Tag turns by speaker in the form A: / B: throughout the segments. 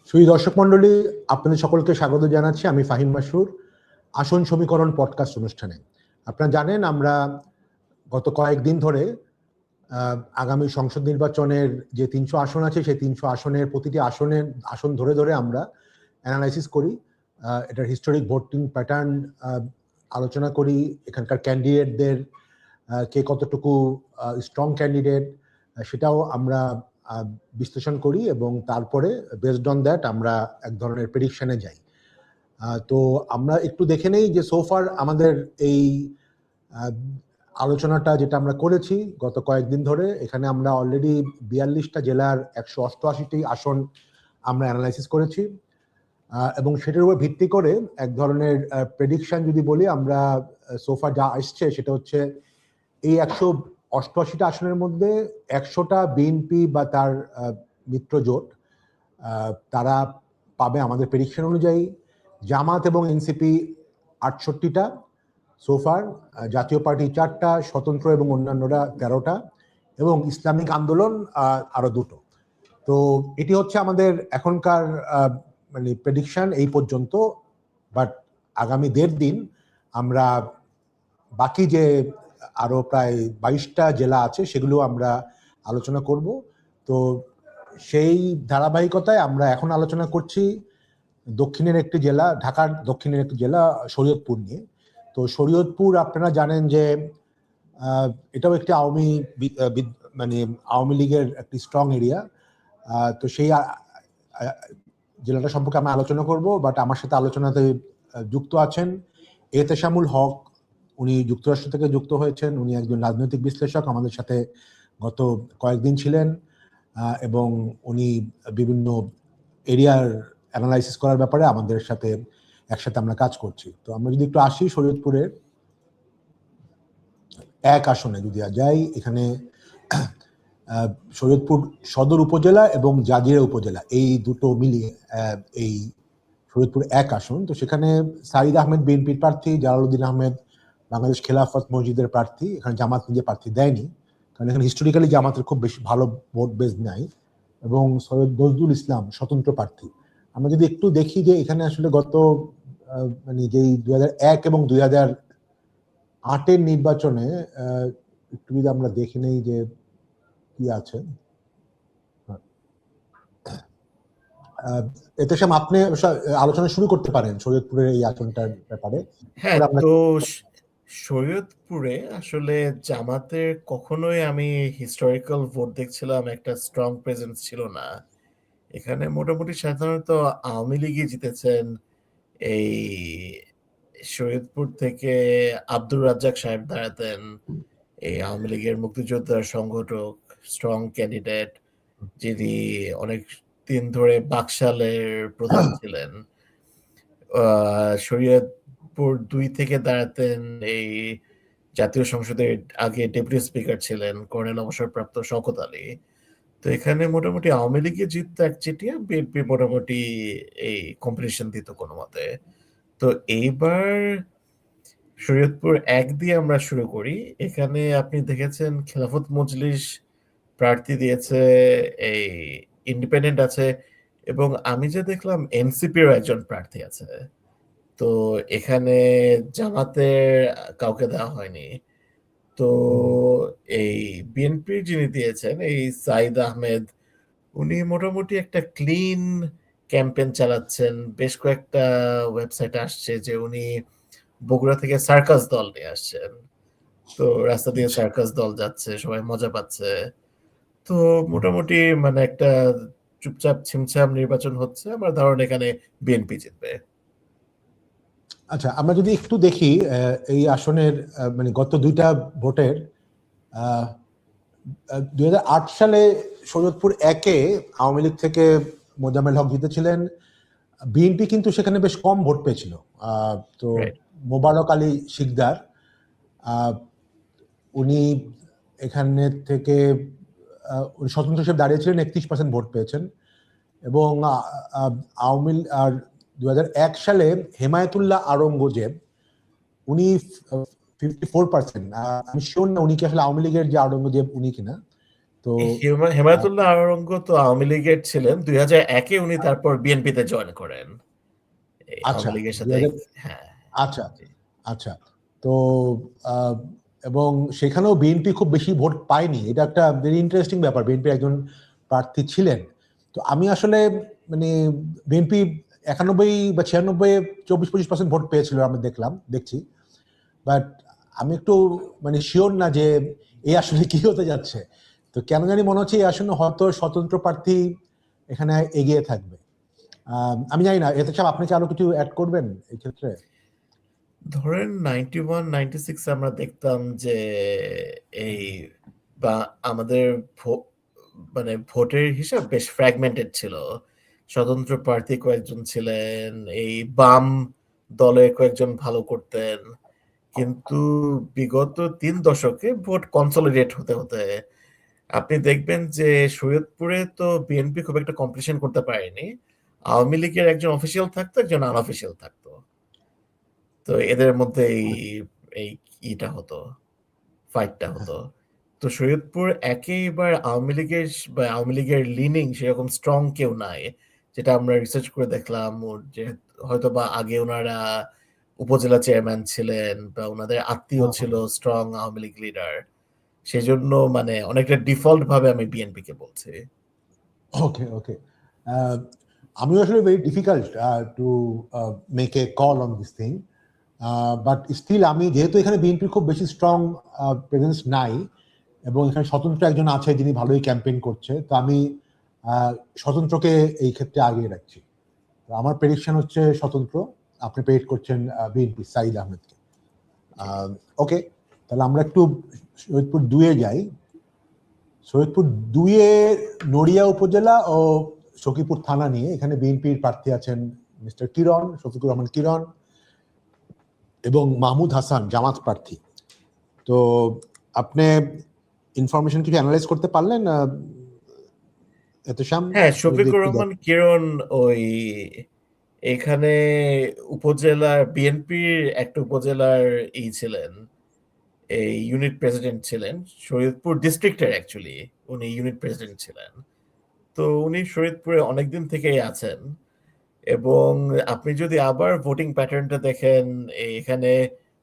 A: সুধী দর্শক মণ্ডলী, আপনাদের সকলকে স্বাগত জানাচ্ছি। আমি ফাহিম মাসুর আসন সমীকরণ পডকাস্ট অনুষ্ঠানে। আপনারা জানেন আমরা গত কয়েকদিন ধরে আগামী সংসদ নির্বাচনের যে ৩০০ আসন আছে সেই ৩০০ আসনের প্রতিটি আসন ধরে ধরে আমরা অ্যানালাইসিস করি, এটার হিস্টোরিক ভোটিং প্যাটার্ন আলোচনা করি, এখানকার ক্যান্ডিডেটদের কে কতটুকু স্ট্রং ক্যান্ডিডেট সেটাও আমরা বিশ্লেষণ করি এবং তারপরে বেসড অন দ্যাট আমরা এক ধরনের প্রেডিকশনে যাই। তো আমরা একটু দেখে নেই যে সোফার আমাদের এই আলোচনাটা যেটা আমরা করেছি গত কয়েকদিন ধরে, এখানে আমরা অলরেডি ৪২টা জেলার ১৮৮টি আসন আমরা অ্যানালাইসিস করেছি এবং সেটার উপর ভিত্তি করে এক ধরনের প্রেডিকশন যদি বলি, আমরা সোফা যা আসছে সেটা হচ্ছে এই ১৮৮টা আসনের মধ্যে ১০০টা বিএনপি বা তার মিত্র জোট তারা পাবে আমাদের প্রেডিকশন অনুযায়ী। জামাত এবং এনসিপি ৬৮টা, সোফার জাতীয় পার্টি ৪টা, স্বতন্ত্র এবং অন্যান্যরা ১৩টা এবং ইসলামিক আন্দোলন আরো ২টো। তো এটি হচ্ছে আমাদের এখনকার মানে প্রেডিকশন এই পর্যন্ত। বাট আগামী ১.৫ দিন আমরা বাকি যে আরো প্রায় ২২টা জেলা আছে সেগুলো আমরা আলোচনা করব। তো সেই ধারাবাহিকতায় আমরা এখন আলোচনা করছি দক্ষিণের একটি জেলা, ঢাকার দক্ষিণের একটি জেলা শরীয়তপুর নিয়ে। তো শরীয়তপুর আপনারা জানেন যে এটাও একটি আওয়ামী লীগের একটি স্ট্রং এরিয়া। তো সেই জেলাটা সম্পর্কে আমরা আলোচনা করব। বাট আমার সাথে আলোচনাতে যুক্ত আছেন এতেশামুল হক, উনি যুক্তরাষ্ট্র থেকে যুক্ত হয়েছেন। উনি একজন রাজনৈতিক বিশ্লেষক, আমাদের সাথে গত কয়েকদিন ছিলেন এবং উনি বিভিন্ন এরিয়ার অ্যানালাইসিস করার ব্যাপারে আমাদের সাথে একসাথে আমরা কাজ করছি। তো আমরা যদি একটু আসি শরীয়তপুরের ১ আসনে যদি যাই, এখানে শরীয়তপুর সদর উপজেলা এবং জাজিরা উপজেলা এই দুটো মিলিয়ে এই শরীয়তপুর ১ আসন। তো সেখানে সাইদ আহমেদ বিএনপির প্রার্থী, জালালউদ্দিন আহমেদ বাংলাদেশ খেলাফত মসজিদের প্রার্থী। এখানে জামাত নিজে প্রার্থী দেয়নি, কারণ এখানে হিস্টোরিক্যালি জামাতের খুব বেশি ভালো ভোট বেস নাই। এবং সৈয়দ নজরুল ইসলাম স্বতন্ত্র প্রার্থী। আমরা যদি একটু দেখি যে এখানে আসলে গত মানে যেই ২০০১ এবং ২০০৮-এর নির্বাচনে একটু যদি আমরা দেখে নেই যে কি আছে। এতেশাম, আপনি আলোচনা শুরু করতে পারেন শরীয়তপুরের এই আসনটার ব্যাপারে।
B: হ্যাঁ, তো শরীয়তপুরে আসলে জামাতের কখনোই আমি হিস্টোরিক্যাল ভোট দেখছিলাম একটা স্ট্রং প্রেজেন্স ছিল না। এখানে মোটামুটি সাধারণত আওয়ামী লীগই জিতেছেন। এই শরীয়তপুর থেকে আব্দুর রাজ্জাক সাহেব দাঁড়াতেন, এই আওয়ামী লীগের মুক্তিযোদ্ধার সংগঠক, স্ট্রং ক্যান্ডিডেট, যিনি অনেক দিন ধরে বাকশালের প্রধান ছিলেন। শরীয়তপুর ২ থেকে দাঁড়াতেন এই জাতীয় সংসদের আগে ডেপুটি স্পিকার ছিলেন কর্নেল অবসরপ্রাপ্ত শওকত আলী। তো এখানে মোটামুটি আওয়ামী লীগে জিততো একচেটিয়া, বিএনপি মোটামুটি এই কম্পিটিশন দিত কোনো মতে। তো এইবার শরীয়তপুর ১ দিয়ে আমরা শুরু করি। এখানে আপনি দেখেছেন খেলাফত মজলিস প্রার্থী দিয়েছে, এই ইন্ডিপেন্ডেন্ট আছে এবং আমি যে দেখলাম এনসিপির একজন প্রার্থী আছে। তো এখানে জামাতের কাউকে দেওয়া হয়নি। তো এই বিএনপির যিনি দিয়েছেন এই সাইদ আহমেদ, উনি মোটামুটি একটা ক্লিন ক্যাম্পেইন চালাচ্ছেন। বেশ কয়েকটা ওয়েবসাইটে আসছে যে উনি বগুড়া থেকে সার্কাস দল নিয়ে আসছেন। তো রাস্তা দিয়ে সার্কাস দল যাচ্ছে, সবাই মজা পাচ্ছে। তো মোটামুটি মানে একটা চুপচাপ ছিমছাম নির্বাচন হচ্ছে। আমার ধারণা এখানে বিএনপি জিতবে।
A: আচ্ছা, আমরা যদি একটু দেখি এই আসনের মানে গত ২টা ভোটের ২০০৮ সালে শরীয়তপুর ১-এ আওয়ামী লীগ থেকে মোজাম্মেল হক জিতেছিলেন। বিএনপি কিন্তু সেখানে বেশ কম ভোট পেয়েছিল। তো মোবারক আলী শিকদার উনি এখানে থেকে স্বতন্ত্র হিসেবে দাঁড়িয়েছিলেন, ৩১% ভোট পেয়েছেন। এবং আওয়ামী আর ২০০১ সালে হেমায়েতুল্লাহ আওরঙ্গজেব, উনি 54%। আমি শিওর না উনি কি আসলে আওয়ামী লীগের যে আওরঙ্গজেব উনি কিনা, তো
B: হেমায়েতুল্লাহ আওরঙ্গ তো আওয়ামী লীগের ছিলেন 2001-এ, উনি তারপর বিএনপিতে জয়েন করেন এই
A: আচ্ছা
B: আওয়ামী লীগের সাথে।
A: 2000
B: হ্যাঁ,
A: আচ্ছা আচ্ছা। তো আহ, এবং সেখানেও বিএনপি খুব বেশি ভোট পায়নি, এটা একটা ভেরি ইন্টারেস্টিং ব্যাপার। বিএনপি একজন প্রার্থী ছিলেন। তো আমি আসলে মানে বিএনপি 91 বা 96 24-25% ভোট পেয়েছিল আমি দেখছি। বাট আমি একটু মানে শিওর না যে এই আসলে কি হতে যাচ্ছে। তো কেন জানি মনে হচ্ছে এই আসলে হয়তো স্বতন্ত্র প্রার্থী এখানে এগিয়ে থাকবে। আমি জানি না, এতে সাহেব আপনি কি আরো কিছু অ্যাড করবেন এই ক্ষেত্রে?
B: ধরেন 91-96 আমরা দেখতাম যে এই বা আমাদের মানে ভোটের হিসাব বেশ ফ্র্যাগমেন্টেড ছিল। স্বতন্ত্র প্রার্থী কয়েকজন ছিলেন, এই বাম দলে কয়েকজন ভালো করতেন, কিন্তু বিগত 3 দশকে ভোট কনসলিডেট হতে হতে আপনি দেখবেন যে শরীয়তপুরে তো বিএনপি খুব একটা কম্পিটিশন করতে পারেনি। আওয়ামী লীগের একজন অফিসিয়াল থাকতো, একজন আনঅফিসিয়াল থাকতো। তো এদের মধ্যে এই ইটা হতো, ফাইটটা হতো। তো শরীয়তপুর একেবার আওয়ামী লীগের লিনিং সেরকম স্ট্রং কেউ নাই, যেটা আমরা রিসার্চ করে দেখলাম। যে হয়তো বা আগে ওনারা উপজেলা চেয়ারম্যান ছিলেন বা ওনাদের আত্মীয় ছিল স্ট্রং আওয়ামী লীগ লিডার, সেজন্য মানে অনেকটা ডিফল্ট ভাবে আমি বিএনপি কে বলছি।
A: ওকে ওকে। আমিও আসলে very difficult to make a call on this thing, but still আমি যেহেতু এখানে বিএনপির খুব বেশি স্ট্রং প্রেজেন্স নাই এবং এখানে স্বতন্ত্র একজন আছে যিনি ভালোই ক্যাম্পেইন করছে, তো আমি স্বতন্ত্রকে এই ক্ষেত্রে আগিয়ে রাখছি। তো আমার প্রেডিকশন হচ্ছে স্বতন্ত্র, আপনি প্রেডিক্ট করছেন বিএনপি সাইদ আহমেদকে। ওকে, তাহলে আমরা একটু সৈয়দপুর 2-এ যাই। সৈয়দপুর 2-এ নড়িয়া উপজেলা ও সখীপুর থানা নিয়ে এখানে বিএনপির প্রার্থী আছেন মিস্টার কিরণ, শফিকুর রহমান কিরণ এবং মাহমুদ হাসান জামাত প্রার্থী। তো আপনি ইনফরমেশন কিছু অ্যানালাইজ করতে পারলেন এতশাম?
B: হ্যাঁ, শফিকুর রহমান কিরণ ওই এখানে উপজেলার বিএনপির একটা উপজেলার ছিলেন, এই ইউনিট প্রেসিডেন্ট ছিলেন। শরীয়তপুর ডিস্ট্রিক্টের অ্যাকচুয়ালি উনি ইউনিট প্রেসিডেন্ট ছিলেন। তো উনি শরীয়তপুরে অনেকদিন থেকেই আছেন। এবং আপনি যদি আবার ভোটিং প্যাটার্নটা দেখেন, এখানে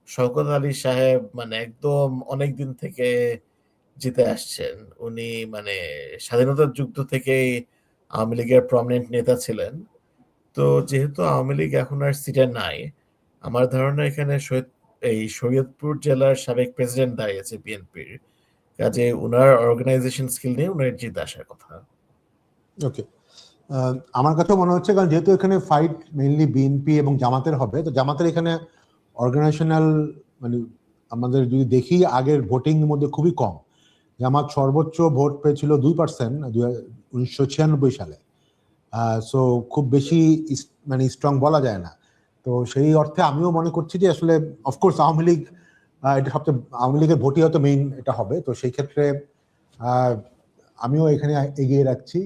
B: শওকত আলী সাহেব মানে একদম অনেকদিন থেকে জিতে আসছেন। উনি মানে স্বাধীনতার যুদ্ধ থেকেই আওয়ামী লীগের প্রমিনেন্ট নেতা ছিলেন। তো যেহেতু আওয়ামী লীগ এখন আর সিটে নাই, আমার ধারণা এখানে এই শরীয়তপুর জেলার সাবেক প্রেসিডেন্ট দাঁড়িয়েছে বিএনপির, কাজে উনার অর্গানাইজেশন স্কিল নিয়ে উনার জিতে আসার কথা।
A: ওকে, আমার কাছেও মনে হচ্ছে, কারণ যেহেতু এখানে ফাইট মেইনলি বিএনপি এবং জামাতের হবে, তো জামাতের এখানে অর্গানাইজেশনাল মানে আমাদের যদি দেখি আগের ভোটিং এর মধ্যে খুবই কম। জামাত সর্বোচ্চ ভোট পেয়েছিল 2% 1996 সালে। সো খুব বেশি মানে স্ট্রং বলা যায় না। তো সেই অর্থে আমিও মনে করছি যে আসলে অফকোর্স আওয়ামী লীগ এটা সবচেয়ে, আওয়ামী লীগের ভোটই হয়তো মেইন এটা হবে। তো সেই ক্ষেত্রে আমিও এখানে এগিয়ে রাখছি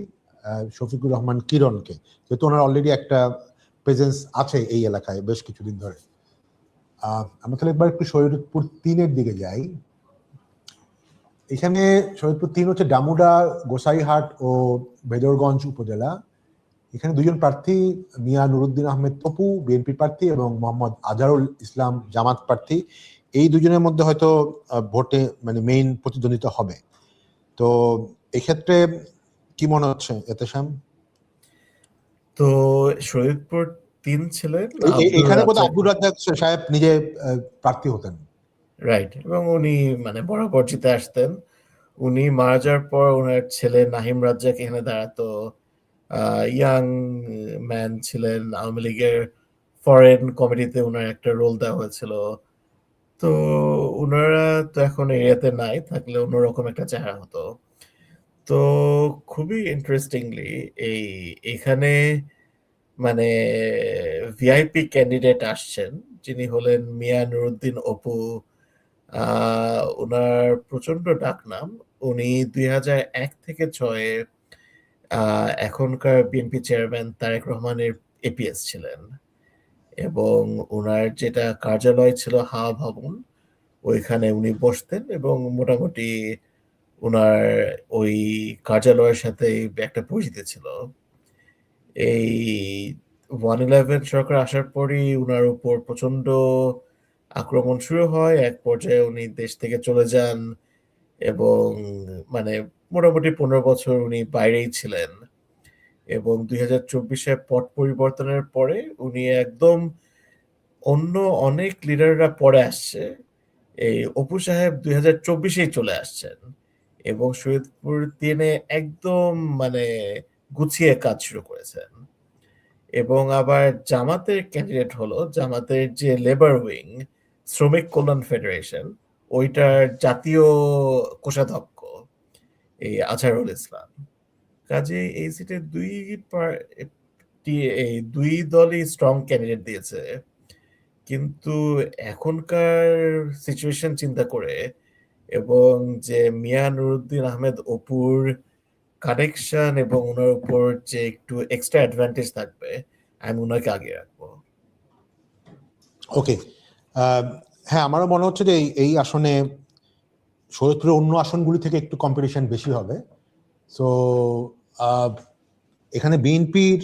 A: শফিকুর রহমান কিরণকে, যেহেতু ওনার অলরেডি একটা প্রেজেন্স আছে এই এলাকায় বেশ কিছুদিন ধরে। আমরা তাহলে একবার একটু শরীয়তপুর 3-এর দিকে যাই। এখানে শরীয়তপুর 3 হচ্ছে ডামুডা, গোসাইহাট ও বেদরগঞ্জ উপজেলা। এখানে দুজন প্রার্থী, মিয়া নুরুদ্দিন আহমেদ তপু বিএনপি প্রার্থী এবং মোহাম্মদ আজহারুল ইসলাম জামাত প্রার্থী। এই দুজনের মধ্যে হয়তো ভোটে মানে মেইন প্রতিদ্বন্দ্বিতা হবে। তো এক্ষেত্রে কি মনে হচ্ছে এতেশাম?
B: তো শরীয়তপুর 3 ছিলেন
A: এখানে বোধহয় আব্দুর রাজ্জাক সাহেব নিজে প্রার্থী হতেন।
B: রাইট, এবং উনি মানে বরাবর জিতে আসতেন। উনি মারা যাওয়ার পর ওনার ছেলে নাহিম রাজ্জাক এখানে দাঁড়াতো। ইয়াং ম্যান ছিলেন, আওয়ামী লীগের ফরেন কমিটিতে ওনার একটা রোল দেওয়া হয়েছিল। তো ওনারা তো এখন এরিয়াতে নাই, থাকলে অন্যরকম একটা চেহারা হতো। তো খুবই ইন্টারেস্টিংলি এখানে মানে ভিআইপি ক্যান্ডিডেট আসছেন, যিনি হলেন মিয়া নুরুদ্দিন অপু। ওনার প্রচন্ড ডাকনাম। উনি 2001 থেকে 6-এ এখনকার বিএনপি চেয়ারম্যান তারেক রহমানের এপিএস ছিলেন। এবং ওনার যেটা কার্যালয় ছিল হাওয়া ভবন, ওইখানে উনি বসতেন এবং মোটামুটি উনার ওই কার্যালয়ের সাথে একটা পরিচিতি ছিল। এই 1/11 সরকার আসার পরই উনার উপর প্রচন্ড আক্রমণ শুরু হয়। এক পর্যায়ে উনি দেশ থেকে চলে যান এবং মানে মোটামুটি ১৫ বছর উনি বাইরেই ছিলেন এবং ২০২৪ পট পরিবর্তনের পরে উনি একদম অন্য অনেক লিডাররা পরে আসছে। এই অপু সাহেব ২০২৪ চলে আসছেন এবং শরীয়তপুর ৩ একদম মানে গুছিয়ে কাজ শুরু করেছেন। এবং আবার জামাতের ক্যান্ডিডেট হলো জামাতের যে লেবার উইং, শ্রমিক কল্যাণ ফেডারেশন, ওইটার জাতীয় কোষাধ্যক্ষ এই আজহারুল ইসলাম। কাজেই এই সিটে এই ২ দলই স্ট্রং ক্যান্ডিডেট দিয়েছে। কিন্তু এখনকার সিচুয়েশন চিন্তা করে এবং যে মিয়া নুরুদ্দিন আহমেদ অপুর কানেকশন এবং উনার উপর যে একটু এক্সট্রা অ্যাডভান্টেজ থাকবে, আমি উনাকে আগে রাখবো।
A: ওকে, হ্যাঁ, আমারও মনে হচ্ছে যে এই আসনে শরীয়তপুরের অন্য আসনগুলি থেকে একটু কম্পিটিশন বেশি হবে। সো এখানে বিএনপির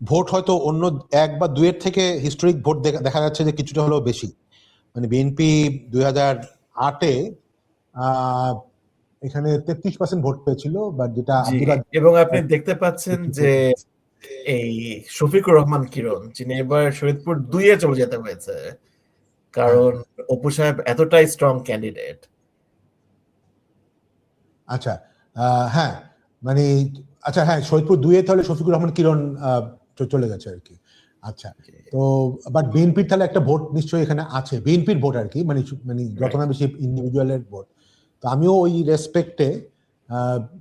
A: ভোট হয়তো অন্য ১ বা ২ এর থেকে হিস্টোরিক ভোট দেখা যাচ্ছে যে কিছুটা হলেও বেশি। মানে বিএনপি ২০০৮-এ এখানে ৩৩% ভোট পেয়েছিল, বাট যেটা
B: এবং আপনি দেখতে পাচ্ছেন যে এই শফিকুর রহমান কিরণ, যিনি এবার শরীয়তপুর ২-এ চলে যেতে হয়েছে, কারণ অপু সাহেব এতটাই স্ট্রং ক্যান্ডিডেট।
A: আচ্ছা, হ্যাঁ, মানে আচ্ছা, হ্যাঁ, শরীয়তপুর ২-এ তাহলে শফিকুর রহমান কিরণ চলে গেছে আর কি। আচ্ছা, তো বাট বিএনপির তাহলে একটা ভোট নিশ্চয়ই এখানে আছে, বিএনপির ভোট আর কি, মানে যত না বেশি ইন্ডিভিজুয়ালের ভোট। তো আমিও ওই রেসপেক্টে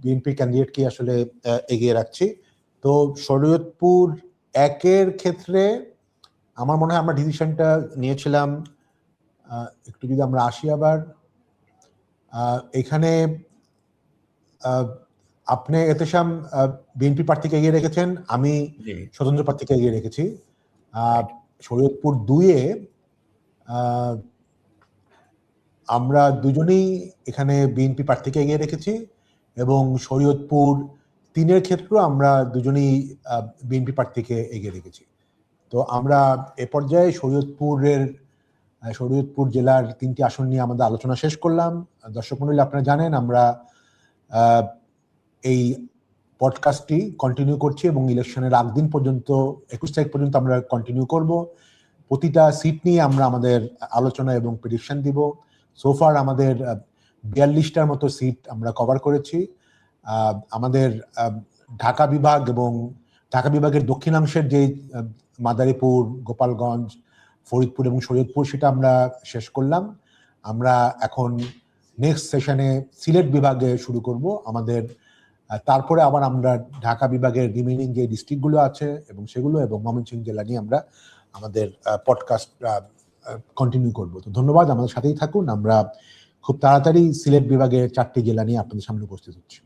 A: বিএনপি ক্যান্ডিডেটকে আসলে এগিয়ে রাখছি। তো শরীয়তপুর ১-এর ক্ষেত্রে আমার মনে হয় আমরা ডিসিশনটা নিয়েছিলাম, একটু যদি আমরা আসি আবার এখানে, আপনি এতেশাম বিএনপি প্রার্থীকে এগিয়ে রেখেছেন, আমি স্বতন্ত্র প্রার্থীকে এগিয়ে রেখেছি। শরীয়তপুর ২-এ আমরা দুজনেই এখানে বিএনপি প্রার্থীকে এগিয়ে রেখেছি এবং শরীয়তপুর ৩-এর ক্ষেত্রেও আমরা দুজনেই বিএনপি প্রার্থীকে এগিয়ে রেখেছি। তো আমরা এ পর্যায়ে শরীয়তপুর জেলার ৩টি আসন নিয়ে আমাদের আলোচনা শেষ করলাম। দর্শক মণ্ডলী, আপনারা জানেন আমরা এই পডকাস্টটি কন্টিনিউ করছি এবং ইলেকশনের আগ দিন পর্যন্ত ২১ তারিখ পর্যন্ত আমরা কন্টিনিউ করব। প্রতিটা সিট নিয়ে আমরা আমাদের আলোচনা এবং প্রেডিকশন দিব। সোফার আমাদের ৪২টার মতো সিট আমরা কভার করেছি। আমাদের ঢাকা বিভাগ এবং ঢাকা বিভাগের দক্ষিণাংশের যে মাদারীপুর, গোপালগঞ্জ, ফরিদপুর এবং শরীয়তপুর, সেটা আমরা শেষ করলাম। আমরা এখন নেক্সট সেশনে সিলেট বিভাগে শুরু করব আমাদের। তারপরে আবার আমরা ঢাকা বিভাগের রিমেইনিং যে ডিস্ট্রিক্টগুলো আছে এবং সেগুলো এবং ময়মনসিংহ জেলা নিয়ে আমরা আমাদের পডকাস্ট কন্টিনিউ করব। তো ধন্যবাদ, আমাদের সাথেই থাকুন। আমরা খুব তাড়াতাড়ি সিলেট বিভাগের 4টি জেলা নিয়ে আপনাদের সামনে উপস্থিত হচ্ছি।